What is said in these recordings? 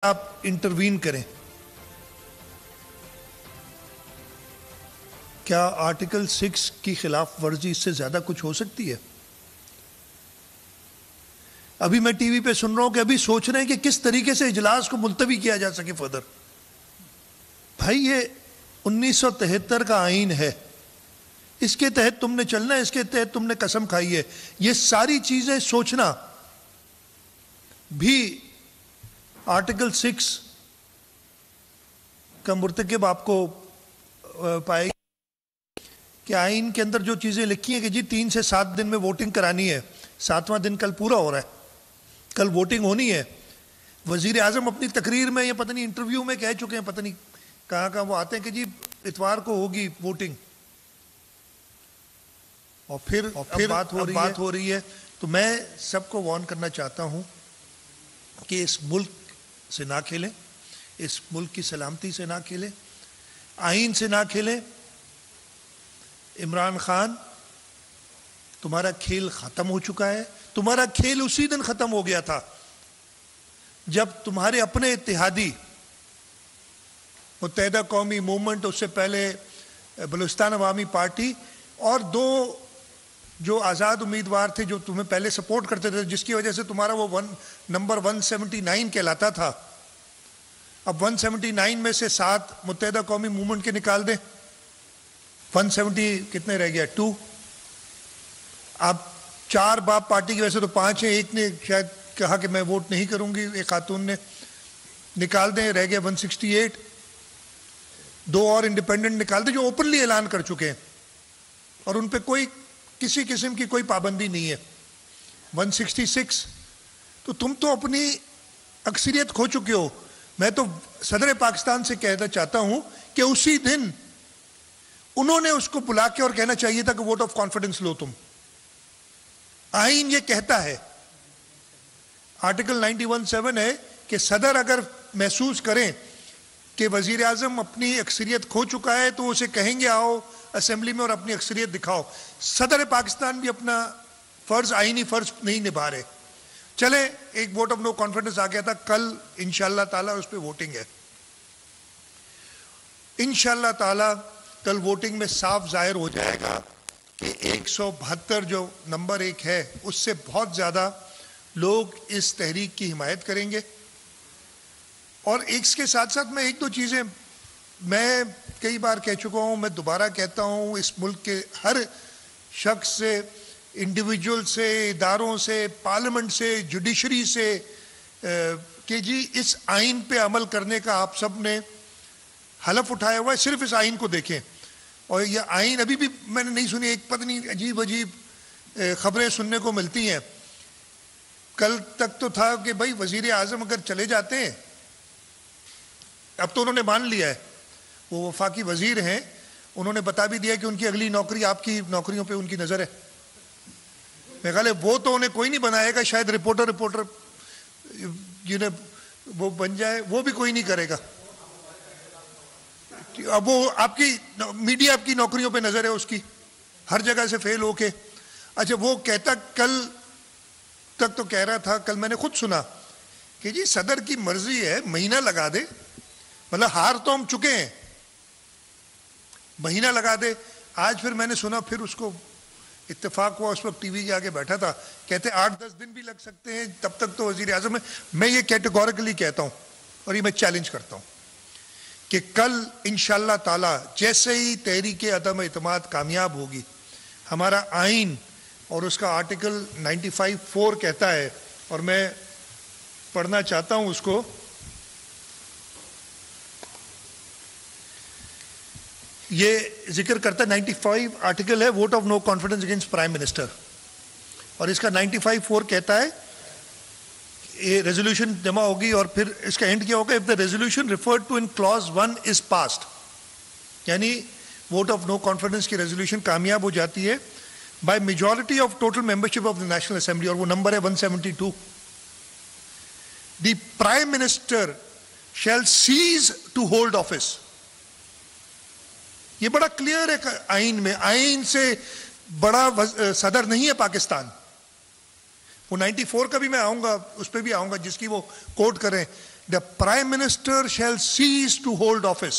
آپ انٹروین کریں. کیا آرٹیکل 6 کی خلاف ورزی اس سے زیادہ کچھ ہو سکتی ہے؟ ابھی میں ٹی وی پہ سن رہا ہوں کہ ابھی سوچ رہے ہیں کہ کس طریقے سے اجلاس کو ملتوی کیا جا سکے فردر. بھائی یہ 1973 کا آئین ہے، اس کے تحت تم نے چلنا ہے، اس کے تحت تم نے قسم کھائی ہے. یہ ساری چیزیں سوچنا بھی آرٹیکل 6 کا مرتکب آپ کو پائے گی کہ آئین کے اندر جو چیزیں لکھی ہیں کہ جی 3 سے 7 دن میں ووٹنگ کرانی ہے. 7واں دن کل پورا ہو رہا ہے، کل ووٹنگ ہونی ہے. وزیر اعظم اپنی تقریر میں یا پتہ نہیں انٹرویو میں کہہ چکے ہیں، پتہ نہیں کہاں وہ آتے ہیں کہ جی اتوار کو ہوگی ووٹنگ، اور پھر بات ہو رہی ہے. تو میں سب کو وارن کرنا چاہتا ہوں کہ اس ملک سے نہ کھیلیں، اس ملک کی سلامتی سے نہ کھیلیں، آئین سے نہ کھیلیں. عمران خان، تمہارا کھیل ختم ہو چکا ہے. تمہارا کھیل اسی دن ختم ہو گیا تھا جب تمہارے اپنے اتحادی متحدہ قومی موومنٹ، اس سے پہلے بلوچستان عوامی پارٹی، اور 2 جو آزاد امیدوار تھے جو تمہیں پہلے سپورٹ کرتے تھے، جس کی وجہ سے تمہارا وہ نمبر 179 کہلاتا تھا. اب 179 میں سے 7 متحدہ قومی موومنٹ کے نکال دیں، 170 کتنے رہ گیا؟ 2. اب 4 باپ پارٹی کی وجہ سے تو 5 ہیں، ایک نے شاید کہا کہ میں ووٹ نہیں کروں گی، ایک خاتون نے. نکال دیں، رہ گیا 168. 2 اور انڈیپینڈنٹ نکال دیں جو اوپنلی اعلان کر چکے ہیں اور ان پہ کوئی کسی قسم کی کوئی پابندی نہیں ہے. 166. تو تم تو اپنی اکثریت کھو چکے ہو. میں تو صدر پاکستان سے کہنا چاہتا ہوں کہ اسی دن انہوں نے اس کو بلا کے اور کہنا چاہیے تھا کہ ووٹ آف کانفیڈنس لو تم. آئین یہ کہتا ہے، آرٹیکل 91(7) ہے کہ صدر اگر محسوس کریں کہ وزیر اعظم اپنی اکثریت کھو چکا ہے تو اسے کہیں گے آؤ اسمبلی میں اور اپنی اکثریت دکھاؤ. صدر پاکستان بھی اپنا فرض، آئینی فرض نہیں نبھا رہے. چلیں، ایک ووٹ آف نو کانفیڈنس آ گیا تھا، کل انشاءاللہ تعالیٰ اس پہ ووٹنگ ہے. انشاءاللہ تعالیٰ کل ووٹنگ میں صاف ظاہر ہو جائے گا کہ 172 جو نمبر 1 ہے اس سے بہت زیادہ لوگ اس تحریک کی حمایت کریں گے. اور اس کے ساتھ ساتھ میں 1-2 چیزیں میں کئی بار کہہ چکا ہوں، میں دوبارہ کہتا ہوں، اس ملک کے ہر شخص سے، انڈیویجول سے، اداروں سے، پارلیمنٹ سے، جوڈیشری سے، کہ جی اس آئین پہ عمل کرنے کا آپ سب نے حلف اٹھایا ہوا ہے. صرف اس آئین کو دیکھیں. اور یہ آئین ابھی بھی میں نے نہیں سنی، ایک پتہ نہیں عجیب خبریں سننے کو ملتی ہیں. کل تک تو تھا کہ بھائی وزیر اعظم اگر چلے جاتے ہیں، اب تو انہوں نے مان لیا ہے، وہ وفاقی وزیر ہیں، انہوں نے بتا بھی دیا کہ ان کی اگلی نوکری آپ کی نوکریوں پہ ان کی نظر ہے. میرے خیال ہے وہ تو انہیں کوئی نہیں بنائے گا، شاید رپورٹر جنہیں وہ بن جائے وہ بھی کوئی نہیں کرے گا. اب وہ آپ کی میڈیا آپ کی نوکریوں پہ نظر ہے اس کی، ہر جگہ سے فیل ہو کے. اچھا، وہ کہتا کل تک تو کہہ رہا تھا، کل میں نے خود سنا کہ جی صدر کی مرضی ہے، مہینہ لگا دے، مطلب ہار تو ہم چکے ہیں، مہینہ لگا دے. آج پھر میں نے سنا، پھر اس کو اتفاق ہوا، اس وقت ٹی وی کے آگے بیٹھا تھا، کہتے 8-10 دن بھی لگ سکتے ہیں، تب تک تو وزیر اعظم ہے. میں یہ کیٹیگوریکلی کہتا ہوں اور یہ میں چیلنج کرتا ہوں کہ کل انشاءاللہ تعالی جیسے ہی تحریک عدم اعتماد کامیاب ہوگی، ہمارا آئین اور اس کا آرٹیکل 95(4) کہتا ہے، اور میں پڑھنا چاہتا ہوں اس کو. یہ ذکر کرتا ہے، 95 آرٹیکل ہے، vote of no confidence against prime minister, اور اس کا 95(4) کہتا ہے یہ ریزولوشن جمع ہوگی اور پھر اس کا اینڈ کیا ہوگا، if the resolution referred to in clause 1 is passed، یعنی ووٹ آف نو کانفیڈنس کی ریزولوشن کامیاب ہو جاتی ہے by majority of total membership of the National Assembly، اور وہ نمبر ہے 172. the prime minister shall cease to hold office. یہ بڑا کلیئر ہے آئین میں، آئین سے بڑا صدر نہیں ہے پاکستان. وہ 94 کا بھی میں آؤں گا، اس پہ بھی آؤں گا جس کی وہ کوٹ کریں. the Prime Minister shall cease to hold office.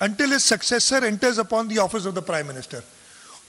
until his successor enters upon the office of the prime minister.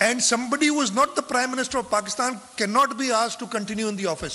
And somebody who is not the Prime Minister of Pakistan cannot be asked to continue in the office.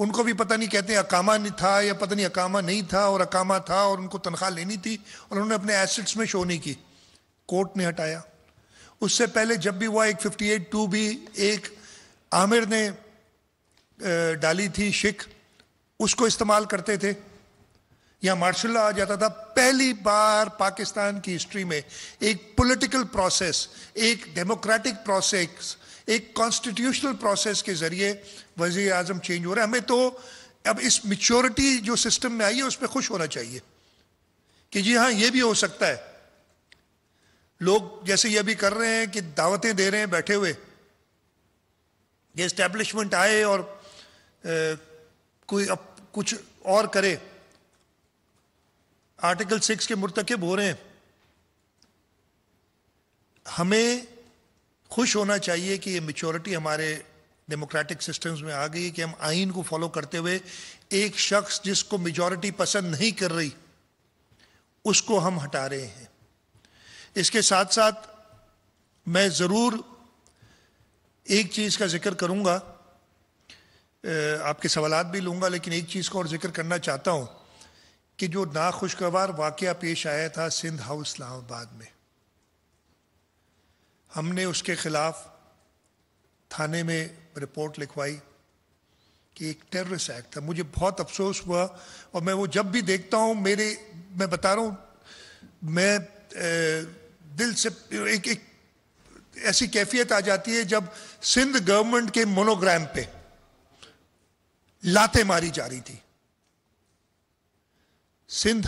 ان کو بھی پتہ نہیں کہتے ہیں اقامہ نہیں تھا یا پتہ نہیں اقامہ نہیں تھا اور اقامہ تھا اور ان کو تنخواہ لینی تھی اور انہوں نے اپنے ایسٹس میں شو نہیں کی, کورٹ نے ہٹایا. اس سے پہلے جب بھی ہوا ایک 58(2) بھی ایک عامر نے ڈالی تھی شک, اس کو استعمال کرتے تھے, یا مارشل لا آ جاتا تھا. پہلی بار پاکستان کی ہسٹری میں ایک پولیٹیکل پروسیس, ایک ڈیموکریٹک پروسیس, ایک کانسٹیٹیوشنل پروسیس کے ذریعے وزیر اعظم چینج ہو رہا ہے. ہمیں تو اب اس میچورٹی جو سسٹم میں آئی ہے اس پہ خوش ہونا چاہیے کہ جی ہاں یہ بھی ہو سکتا ہے. لوگ جیسے یہ بھی کر رہے ہیں کہ دعوتیں دے رہے ہیں بیٹھے ہوئے, یہ اسٹیبلشمنٹ آئے اور کوئی اب کچھ اور کرے, آرٹیکل 6 کے مرتکب ہو رہے ہیں. ہمیں خوش ہونا چاہیے کہ یہ میچورٹی ہمارے ڈیموکریٹک سسٹمز میں آ گئی کہ ہم آئین کو فالو کرتے ہوئے ایک شخص جس کو میجورٹی پسند نہیں کر رہی اس کو ہم ہٹا رہے ہیں. اس کے ساتھ ساتھ میں ضرور ایک چیز کا ذکر کروں گا, آپ کے سوالات بھی لوں گا, لیکن ایک چیز کو اور ذکر کرنا چاہتا ہوں کہ جو ناخوشگوار واقعہ پیش آیا تھا سندھ ہاؤس اسلام آباد میں, ہم نے اس کے خلاف تھانے میں رپورٹ لکھوائی کہ ایک ٹیررسٹ ایکٹ تھا. مجھے بہت افسوس ہوا, اور میں وہ جب بھی دیکھتا ہوں میں بتا رہا ہوں, میں دل سے ایک ایسی کیفیت آ جاتی ہے جب سندھ گورنمنٹ کے مونوگرام پہ لاتیں ماری جا رہی تھی. سندھ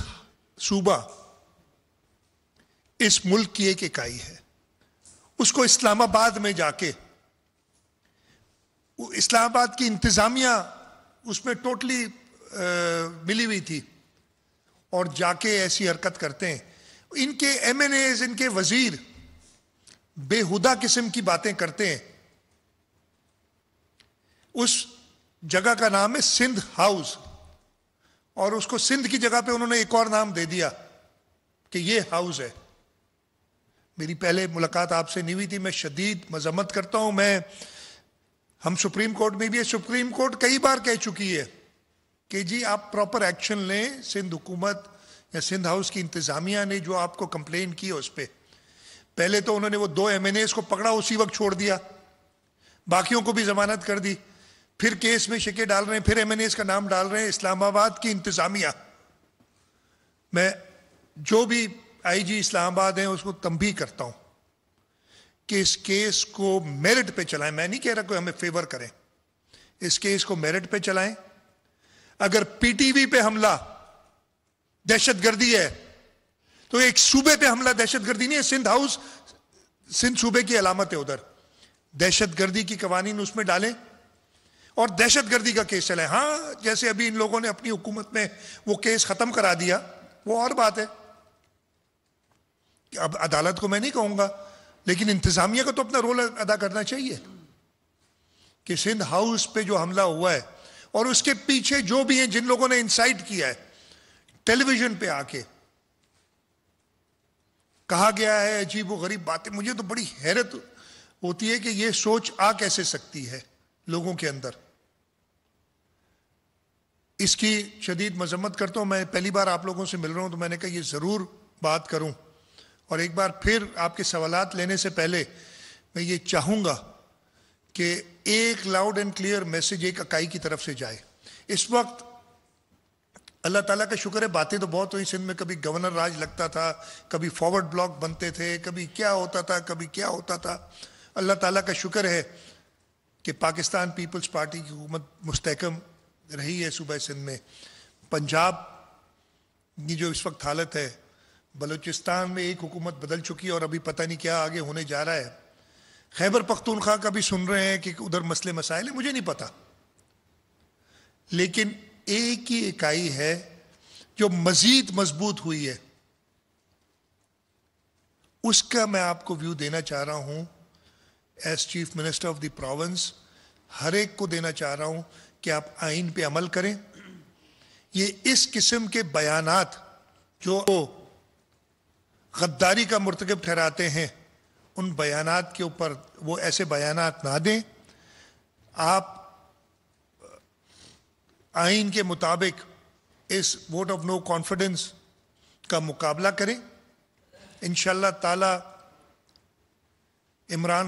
صوبہ اس ملک کی ایک اکائی ہے, اس کو اسلام آباد میں جا کے, اسلام آباد کی انتظامیہ اس میں ٹوٹلی ملی ہوئی تھی, اور جا کے ایسی حرکت کرتے ہیں. ان کے ایم این ایز, ان کے وزیر بےہودہ قسم کی باتیں کرتے ہیں. اس جگہ کا نام ہے سندھ ہاؤس, اور اس کو سندھ کی جگہ پہ انہوں نے ایک اور نام دے دیا کہ یہ ہاؤس ہے. میری پہلے ملاقات آپ سے نہیں ہوئی تھی, میں شدید مذمت کرتا ہوں. ہم سپریم کورٹ میں بھی ہے, سپریم کورٹ کئی بار کہہ چکی ہے کہ جی آپ پراپر ایکشن لیں. سندھ حکومت یا سندھ ہاؤس کی انتظامیہ نے جو آپ کو کمپلین کی ہے اس پہ, پہلے تو انہوں نے وہ 2 ایم این ایز کو پکڑا, اسی وقت چھوڑ دیا, باقیوں کو بھی ضمانت کر دی, پھر کیس میں شکے ڈال رہے ہیں, پھر ایم این ایز کا نام ڈال رہے ہیں. اسلام آباد کی انتظامیہ, میں جو بھی آئی جی اسلام آباد ہیں اس کو تنبیہ کرتا ہوں کہ اس کیس کو میرٹ پہ چلائیں. میں نہیں کہہ رہا کہ ہمیں فیور کریں, اس کیس کو میرٹ پہ چلائیں. اگر پی ٹی وی پہ حملہ دہشت گردی ہے تو ایک صوبے پہ حملہ دہشت گردی نہیں ہے. سندھ ہاؤس سندھ صوبے کی علامت ہے, ادھر دہشت گردی کی قوانین اس میں ڈالیں اور دہشت گردی کا کیس چلائیں. ہاں جیسے ابھی ان لوگوں نے اپنی حکومت میں وہ کیس ختم کرا دیا, وہ اور بات ہے. اب عدالت کو میں نہیں کہوں گا, لیکن انتظامیہ کو تو اپنا رول ادا کرنا چاہیے کہ سندھ ہاؤس پہ جو حملہ ہوا ہے اور اس کے پیچھے جو بھی ہیں جن لوگوں نے انسائٹ کیا ہے, ٹیلی ویژن پہ آ کے کہا گیا ہے عجیب و غریب باتیں. مجھے تو بڑی حیرت ہوتی ہے کہ یہ سوچ آ کیسے سکتی ہے لوگوں کے اندر. اس کی شدید مذمت کرتا ہوں. میں پہلی بار آپ لوگوں سے مل رہا ہوں تو میں نے کہا یہ ضرور بات کروں, اور ایک بار پھر آپ کے سوالات لینے سے پہلے میں یہ چاہوں گا کہ ایک لاؤڈ اینڈ کلیئر میسج ایک اکائی کی طرف سے جائے. اس وقت اللہ تعالیٰ کا شکر ہے باتیں تو بہت ہوئی سندھ میں, کبھی گورنر راج لگتا تھا, کبھی فارورڈ بلاک بنتے تھے, کبھی کیا ہوتا تھا, کبھی کیا ہوتا تھا. اللہ تعالیٰ کا شکر ہے کہ پاکستان پیپلز پارٹی کی حکومت مستحکم رہی ہے صوبہ سندھ میں. پنجاب کی جو اس وقت حالت ہے, بلوچستان میں ایک حکومت بدل چکی ہے اور ابھی پتہ نہیں کیا آگے ہونے جا رہا ہے. خیبر پختونخوا کا بھی سن رہے ہیں کہ ادھر مسئلے مسائل ہیں, مجھے نہیں پتا, لیکن ایک ہی اکائی ہے جو مزید مضبوط ہوئی ہے. اس کا میں آپ کو ویو دینا چاہ رہا ہوں as chief minister of the province. ہر ایک کو دینا چاہ رہا ہوں کہ آپ آئین پہ عمل کریں. یہ اس قسم کے بیانات جو غداری کا مرتکب ٹھہراتے ہیں, ان بیانات کے اوپر وہ ایسے بیانات نہ دیں. آپ آئین کے مطابق اس ووٹ آف نو کانفیڈنس کا مقابلہ کریں. انشاءاللہ تعالی عمران